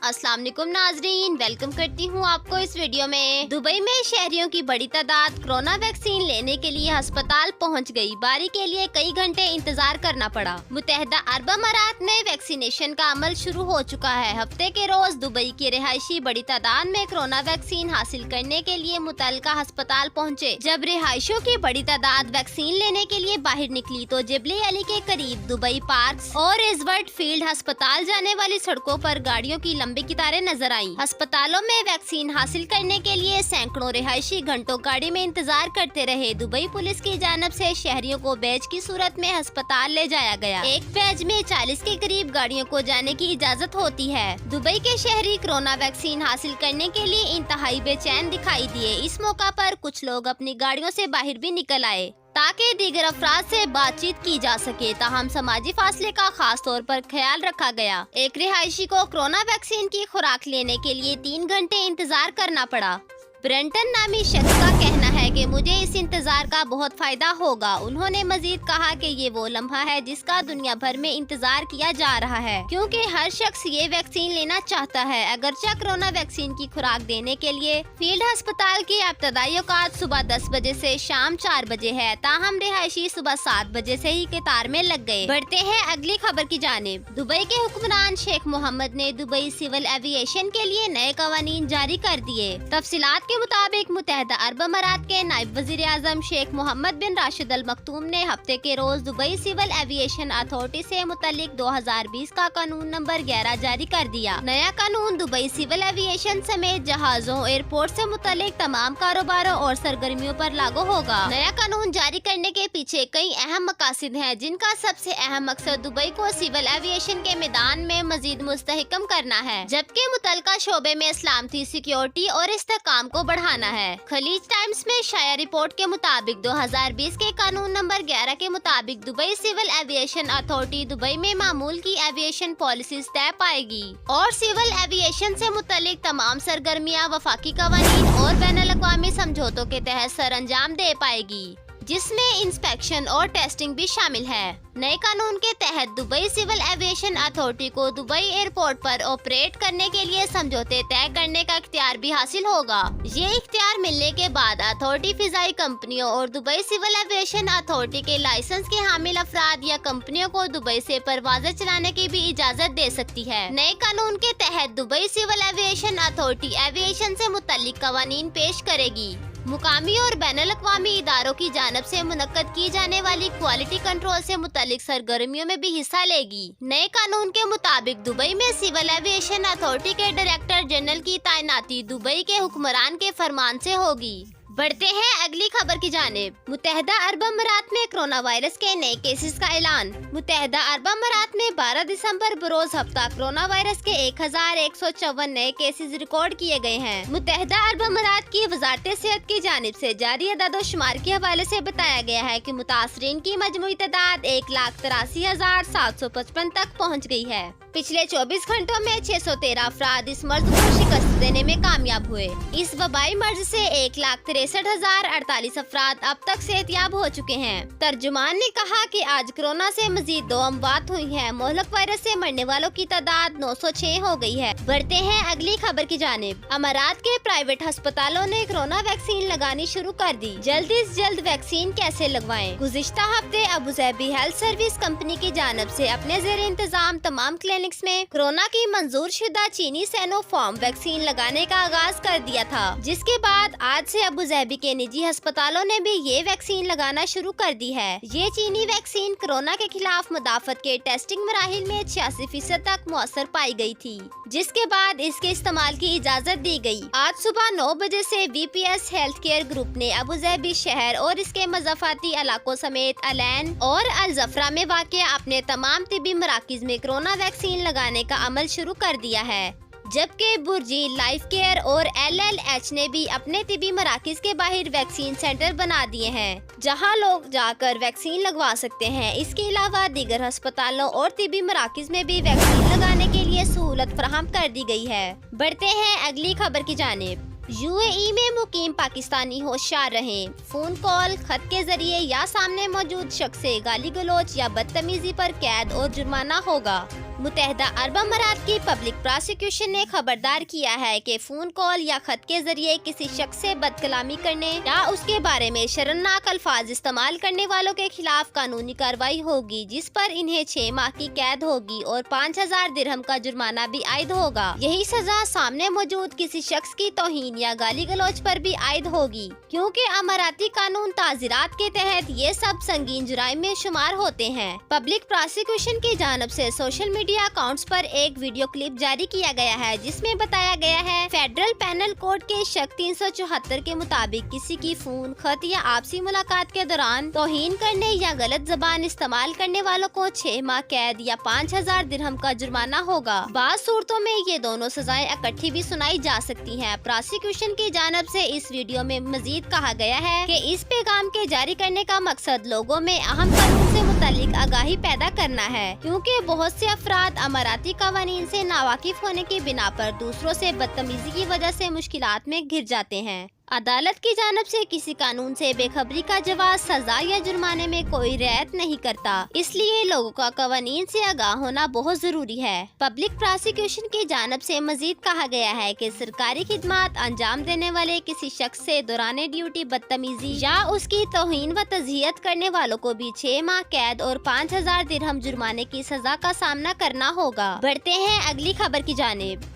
अस्सलाम वालेकुम नाजरीन, वेलकम करती हूँ आपको इस वीडियो में। दुबई में शहरियों की बड़ी तादाद कोरोना वैक्सीन लेने के लिए अस्पताल पहुँच गई। बारी के लिए कई घंटे इंतजार करना पड़ा। मुत्तहिदा अरब अमारात में वैक्सीनेशन का अमल शुरू हो चुका है। हफ्ते के रोज दुबई के रिहायशी बड़ी तादाद में कोरोना वैक्सीन हासिल करने के लिए मुतल्लिका अस्पताल पहुँचे। जब रिहायशियों की बड़ी तादाद वैक्सीन लेने के लिए बाहर निकली तो जिबली अली के करीब दुबई पार्क और रिजवर्ट फील्ड अस्पताल जाने वाली सड़कों पर गाड़ियों की लंबी कतारें नजर आईं। अस्पतालों में वैक्सीन हासिल करने के लिए सैकड़ों रिहायशी घंटों गाड़ी में इंतजार करते रहे। दुबई पुलिस की जानब से शहरियों को बैच की सूरत में अस्पताल ले जाया गया। एक बैच में 40 के करीब गाड़ियों को जाने की इजाजत होती है। दुबई के शहरी कोरोना वैक्सीन हासिल करने के लिए इंतहाई बेचैन दिखाई दिए। इस मौका पर कुछ लोग अपनी गाड़ियों से बाहर भी निकल आए ताकि दीगर अफराद से बातचीत की जा सके। ताहम समाजी फासले का खास तौर पर ख्याल रखा गया। एक रिहायशी को कोरोना वैक्सीन की खुराक लेने के लिए 3 घंटे इंतजार करना पड़ा। ब्रेंटन नामी शख्स का कहना है कि मुझे इस इंतजार का बहुत फायदा होगा। उन्होंने मजीद कहा कि ये वो लम्हा है जिसका दुनिया भर में इंतजार किया जा रहा है, क्योंकि हर शख्स ये वैक्सीन लेना चाहता है। अगरचे कोरोना वैक्सीन की खुराक देने के लिए फील्ड अस्पताल की इब्तदाई औकात सुबह 10 बजे से शाम 4 बजे है, ताहम रिहायशी सुबह 7 बजे से ही कतार में लग गए। बढ़ते हैं अगली खबर की जानिब। दुबई के हुक्मरान शेख मोहम्मद ने दुबई सिविल एविएशन के लिए नए कवानीन जारी कर दिए। तफसीलात के मुताबिक मुत्तहिदा अरब अमारात के नायब वजीर आजम शेख मोहम्मद बिन राशिद अल मखतूम ने हफ्ते के रोज दुबई सिविल एविएशन अथॉरिटी से मुतल्लिक 2020 का कानून नंबर 11 जारी कर दिया। नया कानून दुबई सिविल एविएशन समेत जहाजों, एयरपोर्ट से मुतल्लिक तमाम कारोबारों और सरगर्मियों पर लागू होगा। नया कानून जारी करने के पीछे कई अहम मकासद हैं, जिनका सबसे अहम मकसद दुबई को सिविल एविएशन के मैदान में मजीद मुस्तहकम करना है, जबकि मुतल्लिका शोबे में सलामती, सिक्योरिटी और इस्तेहकाम को बढ़ाना है। खलीज टाइम्स में शाया रिपोर्ट के मुताबिक 2020 के कानून नंबर 11 के मुताबिक Dubai Civil Aviation Authority Dubai में मामूल की एविएशन पॉलिसीज तय पाएगी और सिविल एविएशन से मुतल्लिक तमाम सरगर्मियां वफाकी कवानीन और बैनुल-अक़वामी समझौतों के तहत सर अंजाम दे पाएगी, जिसमें इंस्पेक्शन और टेस्टिंग भी शामिल है। नए कानून के तहत दुबई सिविल एविएशन अथॉरिटी को दुबई एयरपोर्ट पर ऑपरेट करने के लिए समझौते तय करने का इख्तियार भी हासिल होगा। ये इख्तियार मिलने के बाद अथॉरिटी फिजाई कंपनियों और दुबई सिविल एविएशन अथॉरिटी के लाइसेंस के हामिल अफराद या कंपनियों को दुबई से परवाजें चलाने की भी इजाजत दे सकती है। नए कानून के तहत Dubai Civil Aviation Authority aviation से मुतल्लिक कवानीन पेश करेगी। मुकामी और बैनुल-अक़वामी इदारों की जानब से मुनक्कद की जाने वाली क्वालिटी कंट्रोल से मुतल्लिक सरगर्मियों में भी हिस्सा लेगी। नए कानून के मुताबिक दुबई में सिविल एविएशन अथॉरिटी के डायरेक्टर जनरल की तैनाती दुबई के हुक्मरान के फरमान से होगी। बढ़ते हैं अगली खबर की जानिब। मुत्तहिदा अरब अमारात में कोरोना वायरस के नए केसेस का ऐलान। मुत्तहिदा अरब अमारात में 12 दिसंबर बरोज हफ्ता कोरोना वायरस के 1154 नए केसेस रिकॉर्ड किए गए हैं। मुत्तहिदा अरब अमारात की वजारत सेहत की जानिब से जारी अदाद-ओ-शुमार के हवाले से बताया गया है कि मुतासरीन की मजमूई तादाद 1,83,755 तक पहुँच गई है। पिछले 24 घंटों में 613 अफराद इस मर्ज को शिकस्त देने में कामयाब हुए। इस वबाई मर्ज से 1,63,048 अफराद अब तक सेहतयाब हो चुके हैं। तर्जुमान ने कहा कि आज कोरोना से मजीद 2 अमवात हुई हैं। मोहलक वायरस से मरने वालों की तादाद 906 हो गई है। बढ़ते हैं अगली खबर की जानिब। अमारात के प्राइवेट अस्पतालों ने कोरोना वैक्सीन लगानी शुरू कर दी। जल्द से जल्द वैक्सीन कैसे लगवाएं? गुज़िश्ता हफ्ते अबुज़हबी हेल्थ सर्विस कंपनी की जानब से अपने ज़ेर इंतजाम तमाम क्लिनिक्स में कोरोना की मंजूर शुदा चीनी सैनोफार्म वैक्सीन लगाने का आगाज कर दिया था, जिसके बाद आज से अबुज़हबी के निजी अस्पतालों ने भी ये वैक्सीन लगाना शुरू कर दी है। ये चीनी वैक्सीन कोरोना के खिलाफ मुदाफत के टेस्टिंग मराहिल में 86% तक मुअस्सर पाई गई थी, जिसके बाद इसके इस्तेमाल की इजाजत दी गई। आज सुबह 9 बजे से VPS हेल्थ केयर ग्रुप ने अबुज़हबी शहर और इसके मज़ाफ़ाती इलाकों समेत अलैन और अल ज़फ़रा में वाक़िअ अपने तमाम तिब्बी मराकिज़ में कोरोना वैक्सीन लगाने का अमल शुरू कर दिया है, जबकि बुर्जी, लाइफ केयर और LLH ने भी अपने तिब्बी मराकिज के बाहर वैक्सीन सेंटर बना दिए हैं, जहां लोग जाकर वैक्सीन लगवा सकते हैं। इसके अलावा दीगर अस्पतालों और तिब्बी मराकिज में भी वैक्सीन लगाने के लिए सहूलत फराहम कर दी गई है। बढ़ते हैं अगली खबर की जानिब। UAE में मुकीम पाकिस्तानी होशियार रहें। फोन कॉल, खत के जरिए या सामने मौजूद शख्स से गाली गलौज या बदतमीजी पर कैद और जुर्माना होगा। متحدہ عرب امارات کی پبلک پراسیکیوشن نے خبردار کیا ہے کہ فون کال یا خط کے ذریعے کسی شخص سے بد کلامی کرنے یا اس کے بارے میں شرمناک الفاظ استعمال کرنے والوں کے خلاف قانونی کارروائی ہوگی، جس پر انہیں 6 ماہ کی قید ہوگی اور 5000 درہم کا جرمانہ بھی عائد ہوگا۔ یہی سزا سامنے موجود کسی شخص کی توہین یا گالی گلوچ پر بھی عائد ہوگی، کیونکہ اماراتی قانون تعزیرات کے تحت یہ سب سنگین جرائم میں شمار ہوتے ہیں۔ پبلک پراسیکیوشن کی جانب سے سوشل میڈیا اکاؤنٹس پر ایک ویڈیو کلپ جاری کیا گیا ہے، جس میں بتایا گیا ہے فیڈرل پینل کوڈ کے شق 374 کے مطابق کسی کی فون، خط یا آپسی ملاقات کے دوران توہین کرنے یا غلط زبان استعمال کرنے والوں کو 6 ماہ قید یا 5000 درہم کا جرمانہ ہوگا۔ بعض صورتوں میں یہ دونوں سزائیں اکٹھی بھی سنائی جا سکتی ہیں۔ پراسیکیوشن کی جانب سے اس ویڈیو میں مزید کہا گیا ہے کہ اس پیغام کے جاری کرنے کا مقصد لوگوں میں اہم قانون سے متعلق آگاہی پیدا کرنا ہے، کیونکہ بہت سے افراد اماراتی قوانین سے ناواقف ہونے کی بنا پر دوسروں سے بدتمیزی کی وجہ سے مشکلات میں گھر جاتے ہیں۔ عدالت کی جانب سے کسی قانون سے بے خبری کا جواز سزا یا جرمانے میں کوئی رعایت نہیں کرتا، اس لیے لوگوں کا قوانین سے آگاہ ہونا بہت ضروری ہے۔ پبلک پراسیکیوشن کی جانب سے مزید کہا گیا ہے کہ سرکاری خدمات انجام دینے والے کسی شخص سے دوران ڈیوٹی بدتمیزی یا اس کی توہین و تضحیت کرنے والوں کو بھی 6 ماہ قید اور 5000 درہم جرمانے کی سزا کا سامنا کرنا ہوگا۔ بڑھتے ہیں اگلی خبر کی جانب۔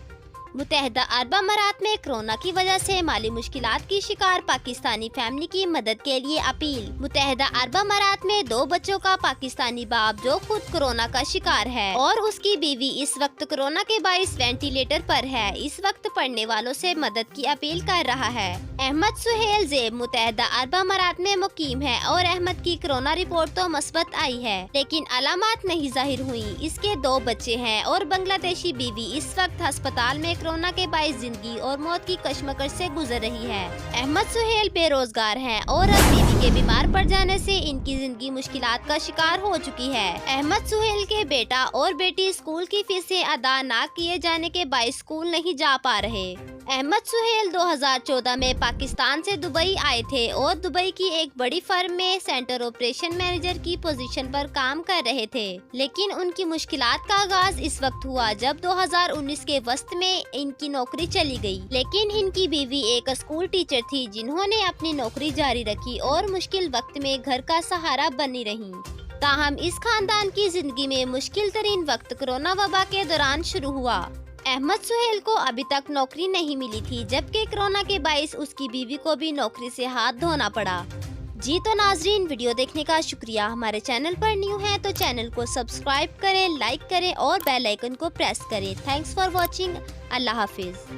متحدہ عرب امارات میں کرونا کی وجہ سے مالی مشکلات کی شکار پاکستانی فیملی کی مدد کے لیے اپیل۔ متحدہ عرب امارات میں 2 بچوں کا پاکستانی باپ جو خود کرونا کا شکار ہے اور اس کی بیوی اس وقت کرونا کے باعث وینٹی لیٹر پر ہے، اس وقت پڑھنے والوں سے مدد کی اپیل کر رہا ہے۔ احمد سہیل زیب متحدہ عرب امارات میں مقیم ہے اور احمد کی کرونا رپورٹ تو مثبت آئی ہے، لیکن علامات نہیں ظاہر ہوئی۔ اس کے 2 بچے ہیں اور بنگلہ دیشی بیوی اس وقت ہسپتال میں کرونا کے باعث زندگی اور موت کی کشمکش سے گزر رہی ہے۔ احمد سہیل بے روزگار ہیں اور اب بیوی کے بیمار پڑ جانے سے ان کی زندگی مشکلات کا شکار ہو چکی ہے۔ احمد سہیل کے بیٹا اور بیٹی اسکول کی فیسیں ادا نہ کیے جانے کے باعث اسکول نہیں جا پا رہے۔ احمد سہیل 2014 میں پاکستان سے دبئی آئے تھے اور دبئی کی ایک بڑی فرم میں سینٹر آپریشن مینیجر کی پوزیشن پر کام کر رہے تھے، لیکن ان کی مشکلات کا آغاز اس وقت ہوا جب 2019 کے وسط میں ان کی نوکری چلی گئی، لیکن ان کی بیوی ایک اسکول ٹیچر تھی جنہوں نے اپنی نوکری جاری رکھی اور مشکل وقت میں گھر کا سہارا بنی رہیں۔ تاہم اس خاندان کی زندگی میں مشکل ترین وقت کرونا وبا کے دوران شروع ہوا۔ احمد سہیل کو ابھی تک نوکری نہیں ملی تھی، جبکہ کرونا کے باعث اس کی بیوی کو بھی نوکری سے ہاتھ دھونا پڑا۔ جی تو ناظرین، ویڈیو دیکھنے کا شکریہ۔ ہمارے چینل پر نیو ہیں تو چینل کو سبسکرائب کریں، لائک کریں اور بیل آئیکن کو پریس کریں۔ Thanks for watching. اللہ حافظ۔